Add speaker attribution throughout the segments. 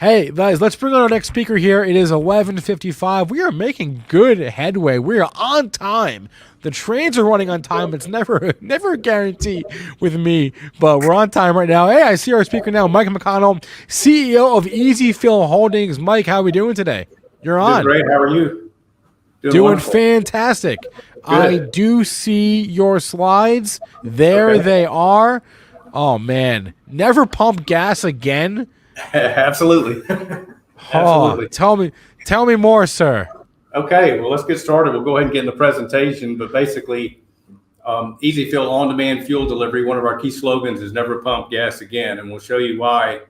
Speaker 1: Hey, guys, let's bring on our next speaker here. It is 11:55. We are making good headway. We are on time. The trains are running on time. It's never a guarantee with me, but we're on time right now. Hey, I see our speaker now, Mike McConnell, CEO of EzFill Holdings. Mike, how are we doing today? You're on.
Speaker 2: Doing great. How are you?
Speaker 1: Doing fantastic. I do see your slides. There they are. Oh, man. Never pump gas again?
Speaker 2: Absolutely.
Speaker 1: Absolutely. Tell me more, sir.
Speaker 2: Okay, well, let's get started. We'll go ahead and get in the presentation. But basically, EzFill on-demand fuel delivery, one of our key slogans is never pump gas again. And we'll show you why.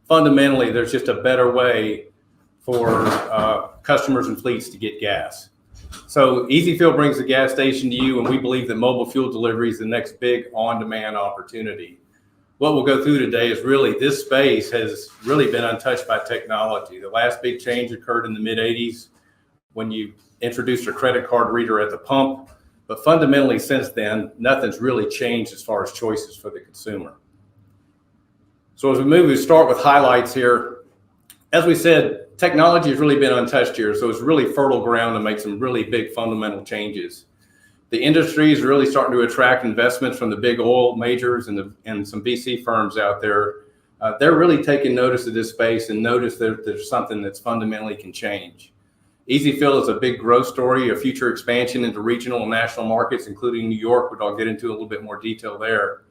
Speaker 2: Fundamentally, there's just a better way for customers and fleets to get gas. So EzFill brings the gas station to you, and we believe that mobile fuel delivery is the next big on-demand opportunity. What we'll go through today is really this space has really been untouched by technology. The last big change occurred in the mid-'80s when you introduced a credit card reader at the pump. But fundamentally, since then, nothing's really changed as far as choices for the consumer. So as we start with highlights here. As we said, technology has really been untouched here. So it's really fertile ground to make some really big fundamental changes. The industry is really starting to attract investments from the big oil majors and some VC firms out there. They're really taking notice of this space and notice that there's something that's fundamentally can change. EzFill is a big growth story, a future expansion into regional and national markets, including New York, which I'll get into a little bit more detail there.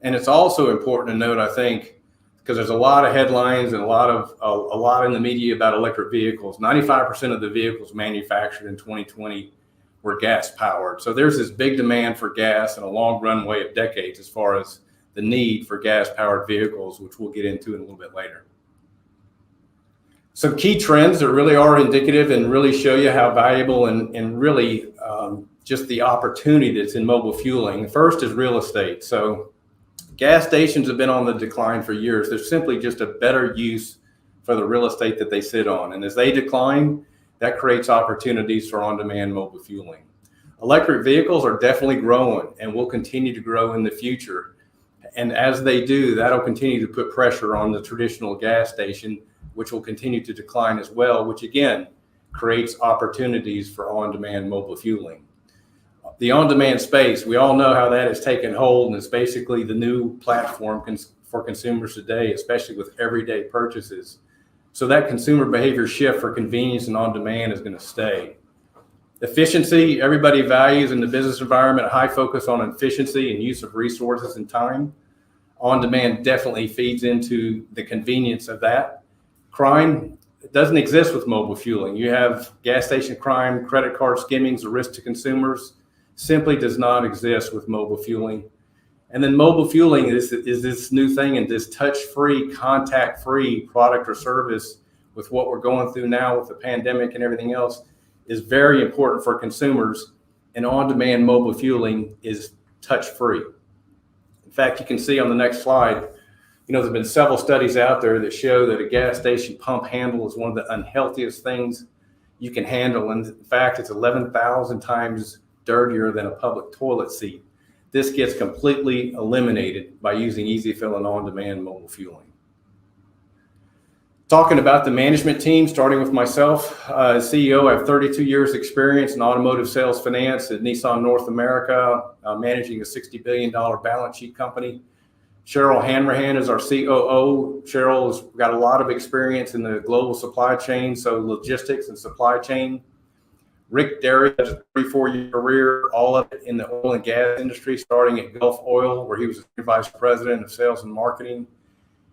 Speaker 2: And it's also important to note, I think, because there's a lot of headlines and a lot in the media about electric vehicles. 95% of the vehicles manufactured in 2020 were gas powered. So there's this big demand for gas and a long runway of decades as far as the need for gas powered vehicles, which we'll get into in a little bit later. Some key trends that really are indicative and really show you how valuable and really just the opportunity that's in mobile fueling. First is real estate. So gas stations have been on the decline for years. There's simply just a better use for the real estate that they sit on. And as they decline, that creates opportunities for on-demand mobile fueling. Electric vehicles are definitely growing and will continue to grow in the future. And as they do, that'll continue to put pressure on the traditional gas station, which will continue to decline as well, which again, creates opportunities for on-demand mobile fueling. The on-demand space, we all know how that has taken hold, and it's basically the new platform for consumers today, especially with everyday purchases. So that consumer behavior shift for convenience and on-demand is going to stay. Efficiency, everybody values in the business environment, a high focus on efficiency and use of resources and time. On-demand definitely feeds into the convenience of that. Crime doesn't exist with mobile fueling. You have gas station crime, credit card skimmings, a risk to consumers, simply does not exist with mobile fueling. And then mobile fueling is this new thing, and this touch-free, contact-free product or service with what we're going through now with the pandemic and everything else is very important for consumers, and on-demand mobile fueling is touch-free. In fact, you can see on the next slide, there's been several studies out there that show that a gas station pump handle is one of the unhealthiest things you can handle. And in fact, it's 11,000 times dirtier than a public toilet seat. This gets completely eliminated by using EzFill and on-demand mobile fueling. Talking about the management team, starting with myself, as CEO, I have 32 years experience in automotive sales finance at Nissan North America, managing a $60 billion balance sheet company. Cheryl Hanrahan is our COO. Cheryl's got a lot of experience in the global supply chain, so logistics and supply chain. Rick Derry has a 34-year career, all of it in the oil and gas industry, starting at Gulf Oil, where he was the vice president of sales and marketing.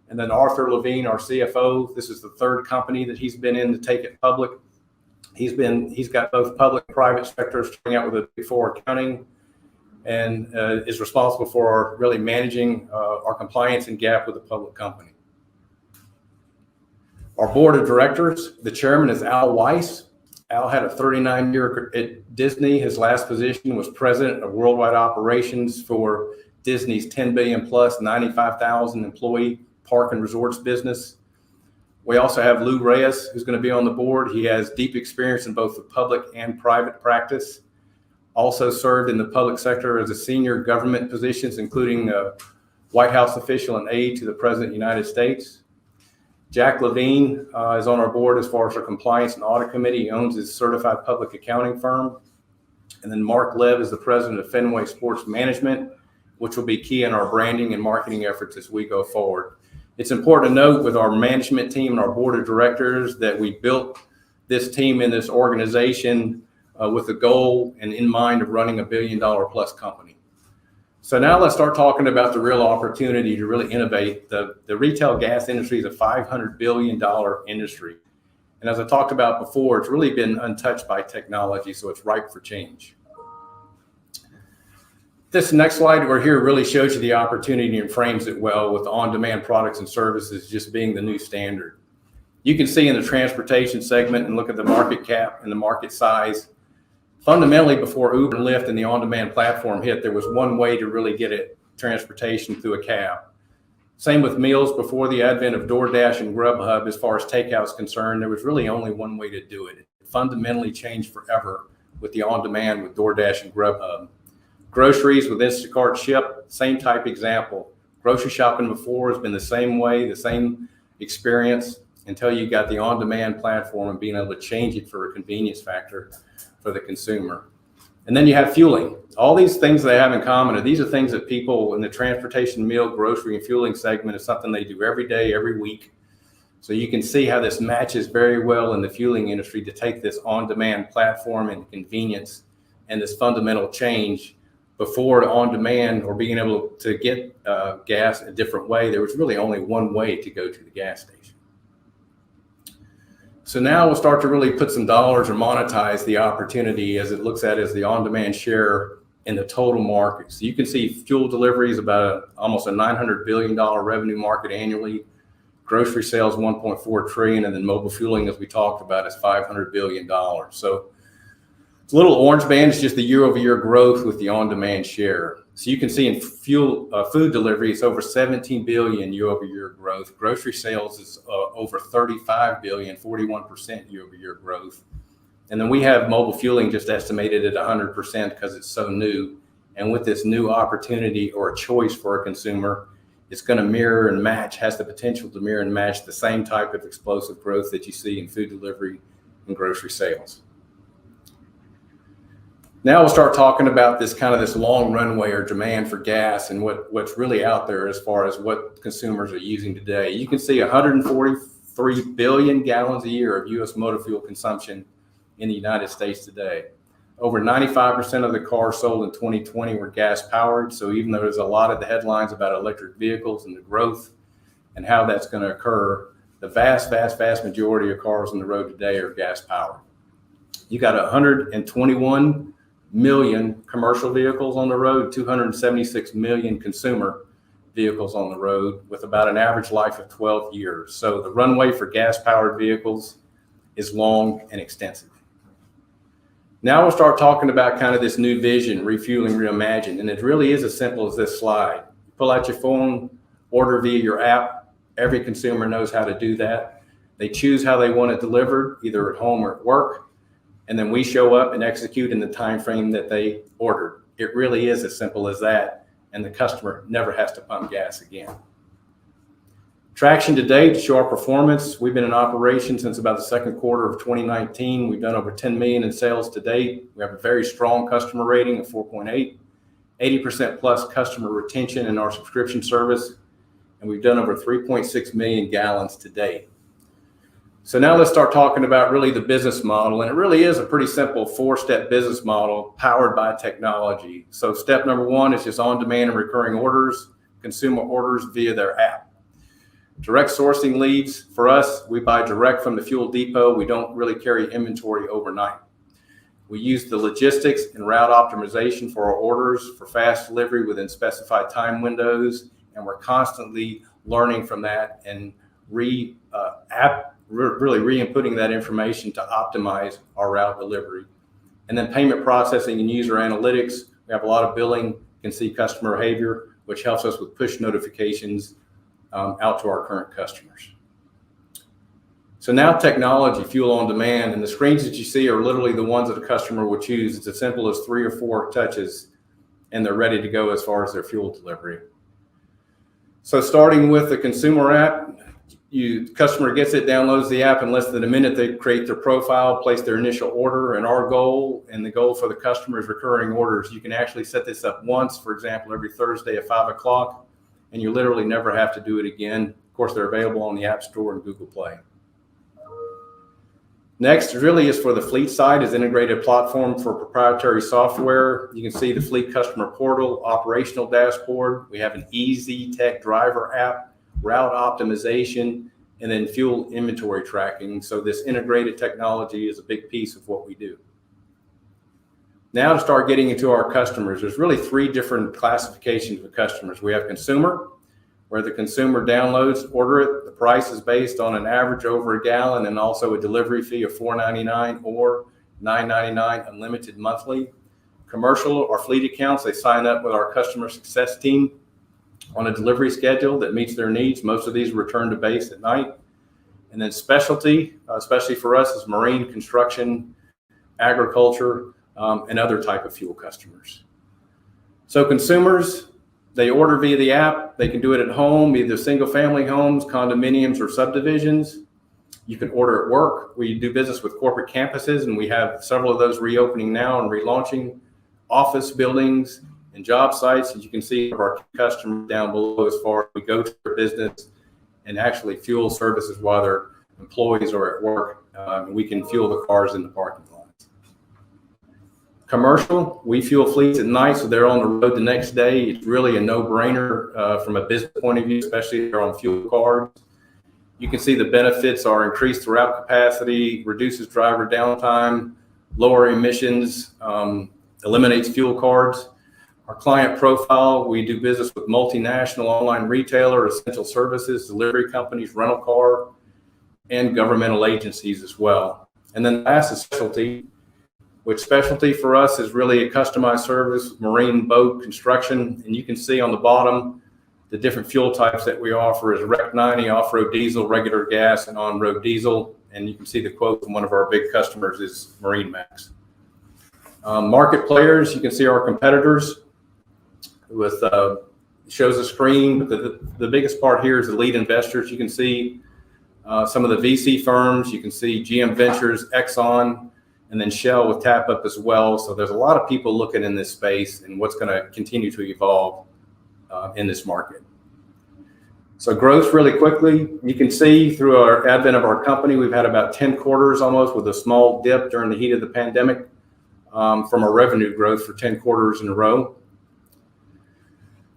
Speaker 2: And then Arthur Levine, our CFO. This is the third company that he's been in to take it public. He's got both public and private sectors, starting out with a Big Four accounting, and is responsible for really managing our compliance and gap with a public company. Our board of directors, the chairman is Al Weiss. Al had a 39-year at Disney. His last position was president of worldwide operations for Disney's 10 billion plus 95,000 employee park and resorts business. We also have Lou Reyes, who's going to be on the board. He has deep experience in both the public and private practice. Also served in the public sector as a senior government positions, including White House official and aide to the President of the United States. Jack Levine is on our board as far as our compliance and audit committee. He owns his certified public accounting firm. And then Mark Lev is the president of Fenway Sports Management, which will be key in our branding and marketing efforts as we go forward. It's important to note with our management team and our board of directors that we built this team in this organization with the goal and in mind of running $1 billion plus company. So now let's start talking about the real opportunity to really innovate. The retail gas industry is a $500 billion industry. And as I talked about before, it's really been untouched by technology, so it's ripe for change. This next slide over here really shows you the opportunity and frames it well with on-demand products and services just being the new standard. You can see in the transportation segment and look at the market cap and the market size. Fundamentally, before Uber and Lyft and the on-demand platform hit, there was one way to really get it transportation through a cab. Same with meals. Before the advent of DoorDash and Grubhub, as far as takeout is concerned, there was really only one way to do it. It fundamentally changed forever with the on-demand with DoorDash and Grubhub. Groceries with Instacart Ship, same type example. Grocery shopping before has been the same way, the same experience until you got the on-demand platform and being able to change it for a convenience factor for the consumer. And then you have fueling. All these things they have in common are these are things that people in the transportation, meal, grocery, and fueling segment is something they do every day, every week. So you can see how this matches very well in the fueling industry to take this on-demand platform and convenience and this fundamental change. Before on-demand or being able to get gas a different way, there was really only one way to go to the gas station. So now we'll start to really put some dollars or monetize the opportunity as it looks at as the on-demand share in the total market. So you can see fuel delivery is about almost a $900 billion revenue market annually. Grocery sales, 1.4 trillion, and then mobile fueling, as we talked about, is $500 billion. So it's a little orange band. It's just the year-over-year growth with the on-demand share. So you can see in food delivery, it's over 17 billion year-over-year growth. Grocery sales is over 35 billion, 41% year-over-year growth. And then we have mobile fueling just estimated at 100% because it's so new. And with this new opportunity or a choice for a consumer, it's going to mirror and match, has the potential to mirror and match the same type of explosive growth that you see in food delivery and grocery sales. Now we'll start talking about this long runway or demand for gas and what's really out there as far as what consumers are using today. You can see 143 billion gallons a year of U.S. motor fuel consumption in the United States today. Over 95% of the cars sold in 2020 were gas powered. So even though there's a lot of the headlines about electric vehicles and the growth and how that's going to occur, the vast majority of cars on the road today are gas powered. You got 121 million commercial vehicles on the road, 276 million consumer vehicles on the road with about an average life of 12 years. So the runway for gas powered vehicles is long and extensive. Now we'll start talking about this new vision, refueling, reimagined. And it really is as simple as this slide. Pull out your phone, order via your app. Every consumer knows how to do that. They choose how they want it delivered, either at home or at work. And then we show up and execute in the time frame that they ordered. It really is as simple as that, and the customer never has to pump gas again. Traction to date to show our performance. We've been in operation since about the second quarter of 2019. We've done over 10 million in sales to date. We have a very strong customer rating of 4.8, 80% plus customer retention in our subscription service, and we've done over 3.6 million gallons to date. So now let's start talking about really the business model. And it really is a pretty simple 4-step business model powered by technology. So step number 1 is just on-demand and recurring orders, consumer orders via their app. Direct sourcing leads, for us, we buy direct from the fuel depot. We don't really carry inventory overnight. We use the logistics and route optimization for our orders for fast delivery within specified time windows. And we're constantly learning from that and really re-inputting that information to optimize our route delivery. And then payment processing and user analytics. We have a lot of billing, can see customer behavior, which helps us with push notifications out to our current customers. So now technology, fuel on demand, and the screens that you see are literally the ones that a customer will choose. It's as simple as 3 or 4 touches, and they're ready to go as far as their fuel delivery. So starting with the consumer app, Customer gets it, downloads the app in less than a minute. They create their profile, place their initial order, and our goal and the goal for the customer is recurring orders. You can actually set this up once, for example, every Thursday at 5 o'clock, and you literally never have to do it again. Of course, they're available on the App Store and Google Play. Next really is for the fleet side, is integrated platform for proprietary software. You can see the fleet customer portal, operational dashboard. We have an easy tech driver app, route optimization, and then fuel inventory tracking. So this integrated technology is a big piece of what we do. Now to start getting into our customers, there's really 3 different classifications of customers. We have consumer, where the consumer downloads, order it. The price is based on an average over a gallon and also a delivery fee of $4.99 or $9.99 unlimited monthly. Commercial or fleet accounts, they sign up with our customer success team on a delivery schedule that meets their needs. Most of these return to base at night. And then specialty, especially for us, is marine, construction, agriculture, and other type of fuel customers. So consumers, they order via the app. They can do it at home, either single family homes, condominiums, or subdivisions. You can order at work. We do business with corporate campuses, and we have several of those reopening now and relaunching. Office buildings and job sites, as you can see our customers down below, as far as we go to their business and actually fuel services while their employees are at work. We can fuel the cars in the parking lots. Commercial, we fuel fleets at night, so they're on the road the next day. It's really a no-brainer from a business point of view, especially if they're on fuel cards. You can see the benefits are increased route capacity, reduces driver downtime, lower emissions, eliminates fuel cards. Our client profile, we do business with multinational online retailer, essential services, delivery companies, rental car, and governmental agencies as well. And then last is specialty, which specialty for us is really a customized service, marine, boat, construction. And you can see on the bottom, the different fuel types that we offer is Rec 90, off-road diesel, regular gas, and on-road diesel. And you can see the quote from one of our big customers is Marine Max. Market players, you can see our competitors with shows a screen, but the biggest part here is the lead investors. You can see some of the VC firms. You can see GM Ventures, Exxon, and then Shell with Tap Up as well. So there's a lot of people looking in this space and what's going to continue to evolve in this market. So growth really quickly. You can see through our advent of our company, we've had about 10 quarters almost with a small dip during the heat of the pandemic from our revenue growth for 10 quarters in a row.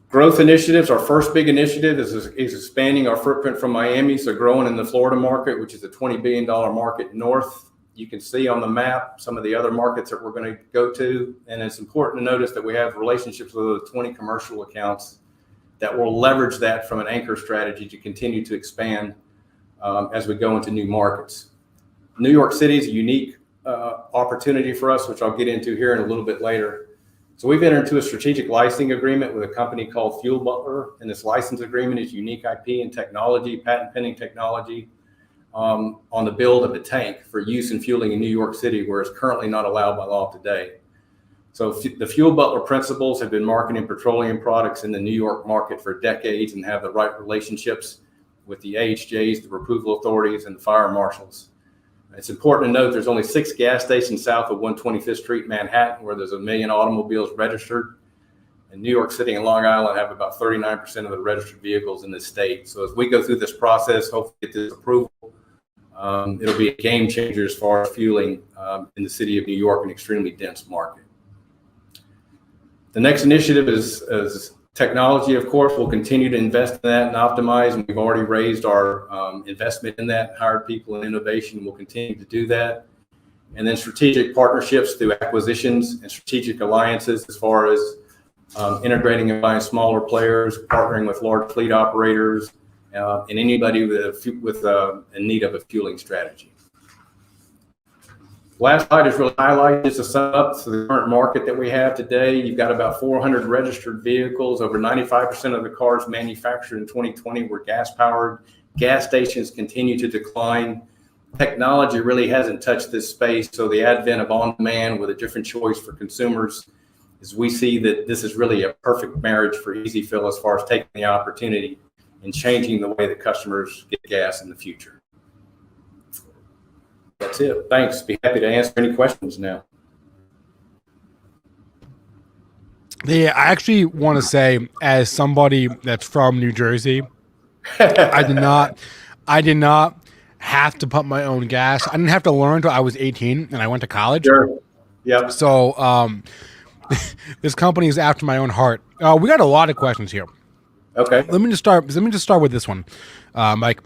Speaker 2: Growth initiatives, our first big initiative is expanding our footprint from Miami, so growing in the Florida market, which is a $20 billion market north. You can see on the map some of the other markets that we're going to go to, and it's important to notice that we have relationships with over 20 commercial accounts that will leverage that from an anchor strategy to continue to expand as we go into new markets. New York City is a unique opportunity for us, which I'll get into here in a little bit later. So we've entered into a strategic licensing agreement with a company called Fuel Butler, and this license agreement is unique IP and technology, patent pending technology on the build of a tank for use in fueling in New York City, where it's currently not allowed by law today. So the Fuel Butler principals have been marketing petroleum products in the New York market for decades and have the right relationships with the AHJs, the approval authorities, and the fire marshals. It's important to note there's only 6 gas stations south of 125th Street, Manhattan, where there's 1 million automobiles registered. And New York City and Long Island have about 39% of the registered vehicles in the state. So as we go through this process, hopefully get this approval, it'll be a game changer as far as fueling in the city of New York, an extremely dense market. The next initiative is technology, of course. We'll continue to invest in that and optimize, and we've already raised our investment in that, hired people in innovation. We'll continue to do that. And then strategic partnerships through acquisitions and strategic alliances as far as integrating and buying smaller players, partnering with large fleet operators, and anybody with a need of a fueling strategy. Last slide is really highlighted just to sum up to the current market that we have today. You've got about 400 registered vehicles. Over 95% of the cars manufactured in 2020 were gas powered. Gas stations continue to decline. Technology really hasn't touched this space. So the advent of on-demand with a different choice for consumers is we see that this is really a perfect marriage for EzFill as far as taking the opportunity and changing the way that customers get gas in the future. That's it. Thanks. Be happy to answer any questions now.
Speaker 1: Yeah, I actually want to say, as somebody that's from New Jersey, I did not have to pump my own gas. I didn't have to learn until I was 18 and I went to college.
Speaker 2: Sure. Yep.
Speaker 1: So this company is after my own heart. We got a lot of questions here.
Speaker 2: Okay.
Speaker 1: Let me just start with this one, Mike.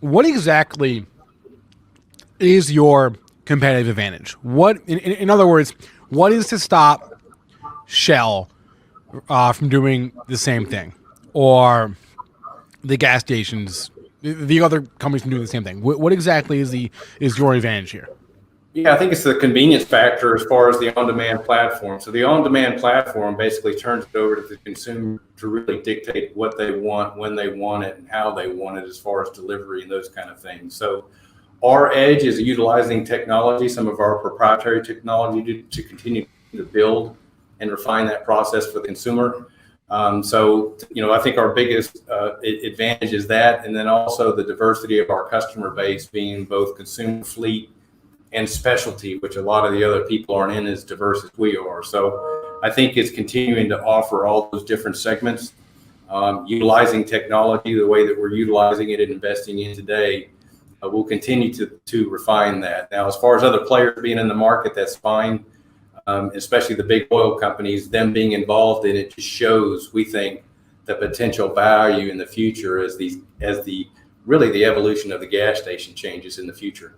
Speaker 1: What exactly is your competitive advantage? What, in other words, what is to stop Shell from doing the same thing, or the gas stations, the other companies from doing the same thing? What exactly is your advantage here?
Speaker 2: Yeah, I think it's the convenience factor as far as the on-demand platform. So the on-demand platform basically turns it over to the consumer to really dictate what they want, when they want it, and how they want it as far as delivery and those kind of things. So our edge is utilizing technology, some of our proprietary technology to continue to build and refine that process for the consumer. So, I think our biggest advantage is that, and then also the diversity of our customer base being both consumer, fleet, and specialty, which a lot of the other people aren't in as diverse as we are. So I think it's continuing to offer all those different segments, utilizing technology the way that we're utilizing it and investing in today. We'll continue to refine that. Now, as far as other players being in the market, that's fine. Especially the big oil companies, them being involved in it just shows, we think, the potential value in the future as the evolution of the gas station changes in the future.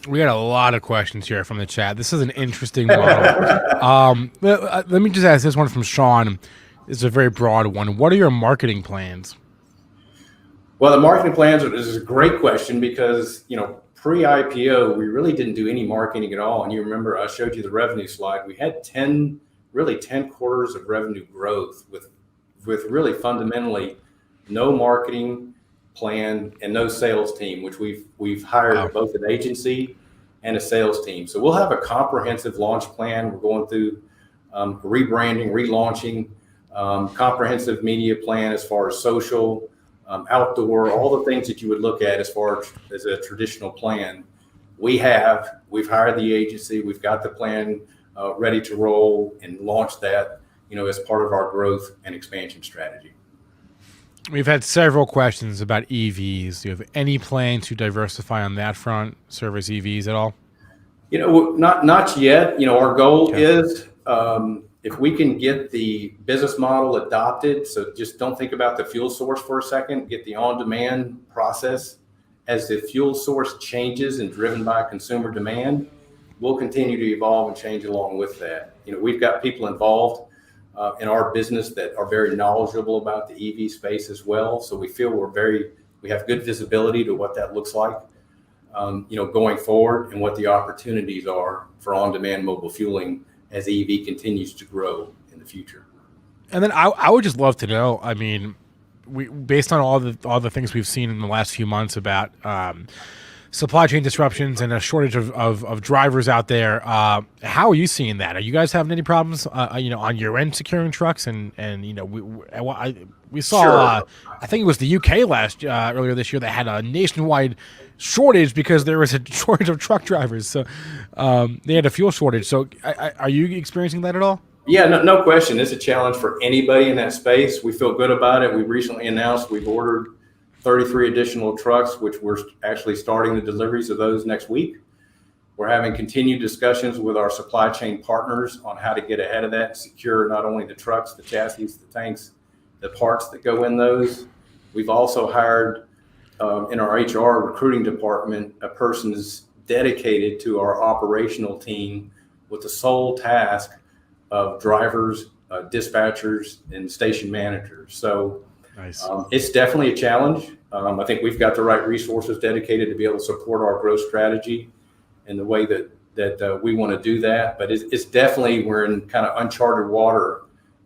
Speaker 1: We got a lot of questions here from the chat. This is an interesting model. Let me just ask this one from Sean. It's a very broad one. What are your marketing plans?
Speaker 2: Well, the marketing plans is a great question because, pre-IPO, we really didn't do any marketing at all. And you remember I showed you the revenue slide. We had 10 quarters of revenue growth with really fundamentally no marketing plan and no sales team, which we've hired both an agency and a sales team. So we'll have a comprehensive launch plan. We're going through rebranding, relaunching, comprehensive media plan as far as social, outdoor, all the things that you would look at as far as a traditional plan. We've hired the agency. We've got the plan ready to roll and launch that, as part of our growth and expansion strategy.
Speaker 1: We've had several questions about EVs. Do you have any plan to diversify on that front, service EVs at all?
Speaker 2: Not yet. Our goal is if we can get the business model adopted, so just don't think about the fuel source for a second, get the on-demand process. As the fuel source changes and driven by consumer demand, we'll continue to evolve and change along with that. We've got people involved in our business that are very knowledgeable about the EV space as well. So we feel we have good visibility to what that looks like, going forward, and what the opportunities are for on-demand mobile fueling as EV continues to grow in the future.
Speaker 1: And then I would just love to know, based on all the things we've seen in the last few months about supply chain disruptions and a shortage of drivers out there, how are you seeing that? Are you guys having any problems, on your end securing trucks? And we saw, sure. I think it was the UK earlier this year that had a nationwide shortage because there was a shortage of truck drivers. So they had a fuel shortage. So are you experiencing that at all?
Speaker 2: Yeah, no question. It's a challenge for anybody in that space. We feel good about it. We recently announced we've ordered 33 additional trucks, which we're actually starting the deliveries of those next week. We're having continued discussions with our supply chain partners on how to get ahead of that and secure not only the trucks, the chassis, the tanks, the parts that go in those. We've also hired in our HR recruiting department a person is dedicated to our operational team with the sole task of drivers, dispatchers, and station managers. So
Speaker 1: nice.
Speaker 2: It's definitely a challenge. I think we've got the right resources dedicated to be able to support our growth strategy in the way that we want to do that. But it's definitely, we're in kind of uncharted water,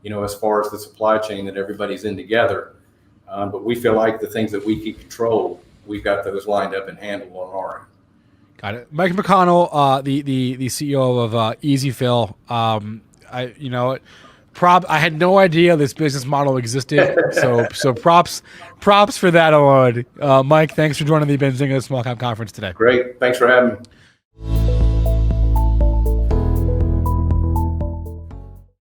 Speaker 2: as far as the supply chain that everybody's in together. But we feel like the things that we can control, we've got those lined up and handled on our end.
Speaker 1: Got it. Mike McConnell, the CEO of EzFill. I had no idea this business model existed. So props for that alone. Mike, thanks for joining the Benzinga Small Cap Conference today.
Speaker 2: Great. Thanks for having me.